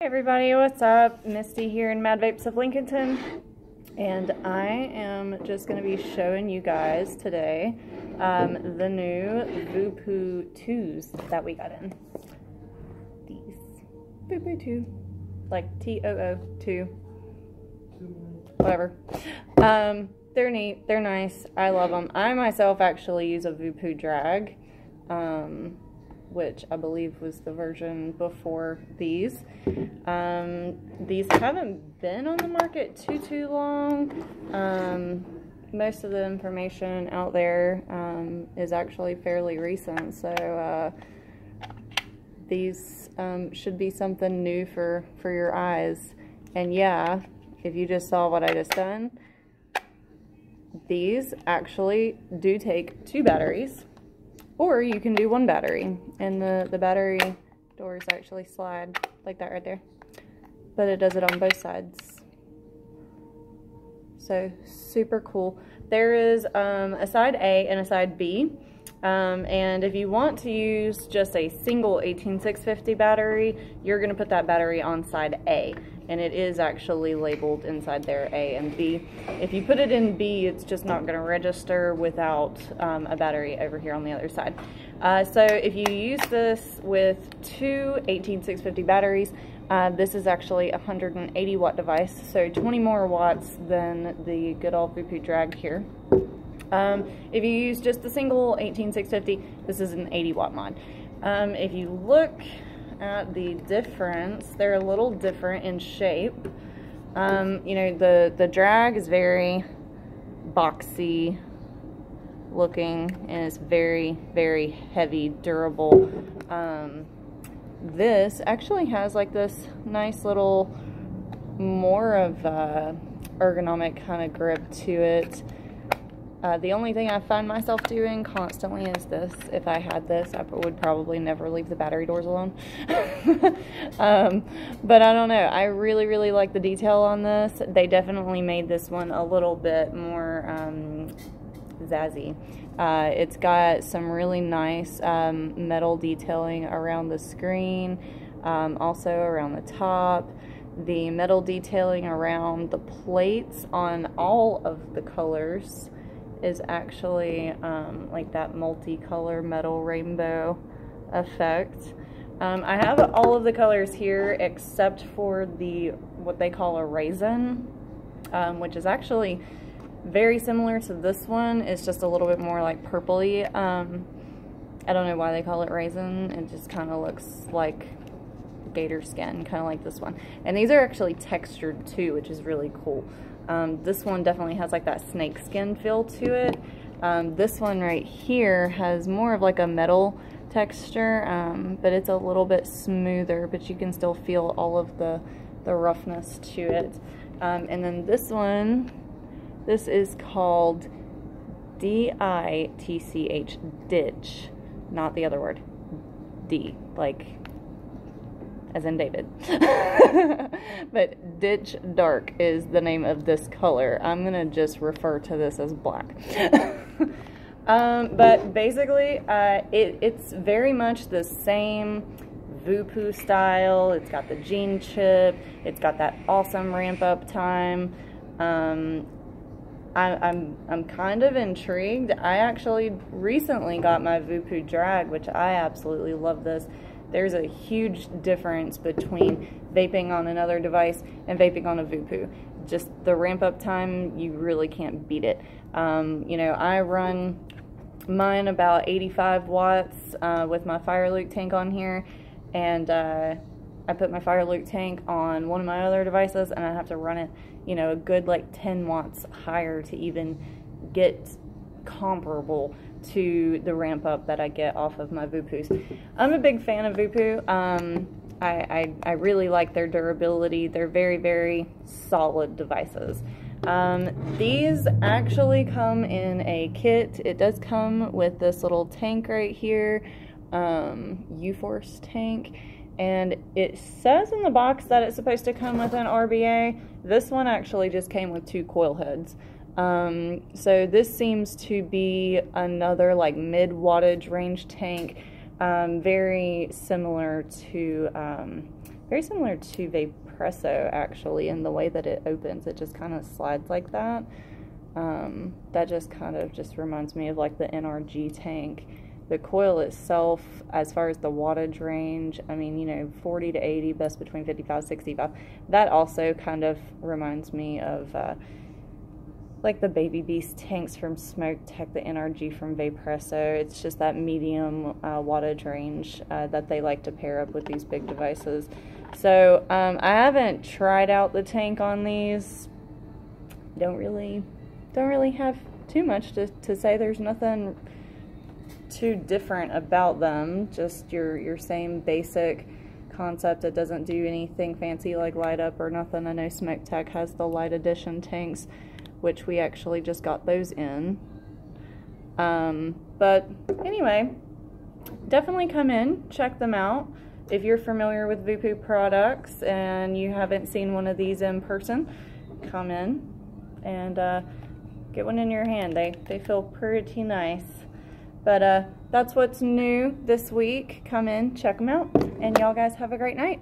Hey everybody, what's up? Misty here in Mad Vapes of Lincolnton, and I am just going to be showing you guys today the new Voopoo 2s that we got in. These Voopoo 2, like T-O-O 2, whatever. They're neat, they're nice, I love them. I myself actually use a Voopoo drag, which I believe was the version before these. These haven't been on the market too long. Most of the information out there is actually fairly recent, so these should be something new for your eyes. And yeah, if you just saw what I just done, these actually do take 2 batteries. Or you can do 1 battery, and the battery doors actually slide like that right there. But it does it on both sides. So, super cool. There is a side A and a side B. And if you want to use just a single 18650 battery, you're going to put that battery on side A. And it is actually labeled inside there A and B. If you put it in B, it's just not going to register without a battery over here on the other side. So if you use this with 2 18650 batteries, this is actually a 180 watt device, so 20 more watts than the good old Voopoo drag here. If you use just the single 18650, this is an 80 watt mod. If you look at the difference, they're a little different in shape. You know, the drag is very boxy looking, and it's very heavy, durable. This actually has like this nice little, more of ergonomic kind of grip to it. The only thing I find myself doing constantly is this. If I had this, I would probably never leave the battery doors alone. But I don't know. I really like the detail on this. They definitely made this one a little bit more zazzy. It's got some really nice metal detailing around the screen, also around the top. The metal detailing around the plates on all of the colors is actually like that multicolor metal rainbow effect. I have all of the colors here except for the what they call a raisin, which is actually very similar to this one. It's just a little bit more like purpley. I don't know why they call it raisin. It just kind of looks like gator skin, kind of like this one. And these are actually textured too, which is really cool. This one definitely has like that snake skin feel to it. This one right here has more of like a metal texture, but it's a little bit smoother, but you can still feel all of the roughness to it. And then this one, this is called D-I-T-C-H, ditch, not the other word, D, like as in David. But Ditch Dark is the name of this color. I'm gonna just refer to this as black. But basically, it's very much the same Voopoo style. It's got the gene chip. It's got that awesome ramp up time. I'm kind of intrigued. I actually recently got my Voopoo drag, which I absolutely love this. There's a huge difference between vaping on another device and vaping on a Voopoo. Just the ramp up time, you really can't beat it. You know, I run mine about 85 watts with my Fire Luke tank on here, and I put my Fire Luke tank on one of my other devices, and I have to run it, you know, a good like 10 watts higher to even get comparable to the ramp up that I get off of my Voopoos. I'm a big fan of Voopoo. I really like their durability. They're very solid devices. These actually come in a kit. It does come with this little tank right here, U-Force tank, and it says in the box that it's supposed to come with an RBA. This one actually just came with 2 coil heads. So this seems to be another like mid wattage range tank. very similar to Very similar to Vapresso, actually, in the way that it opens. It just kind of slides like that. That just kind of just reminds me of like the NRG tank. The coil itself, as far as the wattage range, I mean, you know, 40 to 80, best between 55 65. That also kind of reminds me of like the Baby Beast tanks from Smoke Tech, the NRG from Vapresso. It's just that medium wattage range that they like to pair up with these big devices. So I haven't tried out the tank on these. Don't really have too much to say. There's nothing too different about them. Just your same basic concept. It doesn't do anything fancy like light up or nothing. I know Smoke Tech has the light edition tanks, which we actually just got those in. But anyway, definitely come in, check them out. If you're familiar with Voopoo products and you haven't seen one of these in person, come in and get one in your hand. They feel pretty nice. But that's what's new this week. Come in, check them out, and y'all guys have a great night.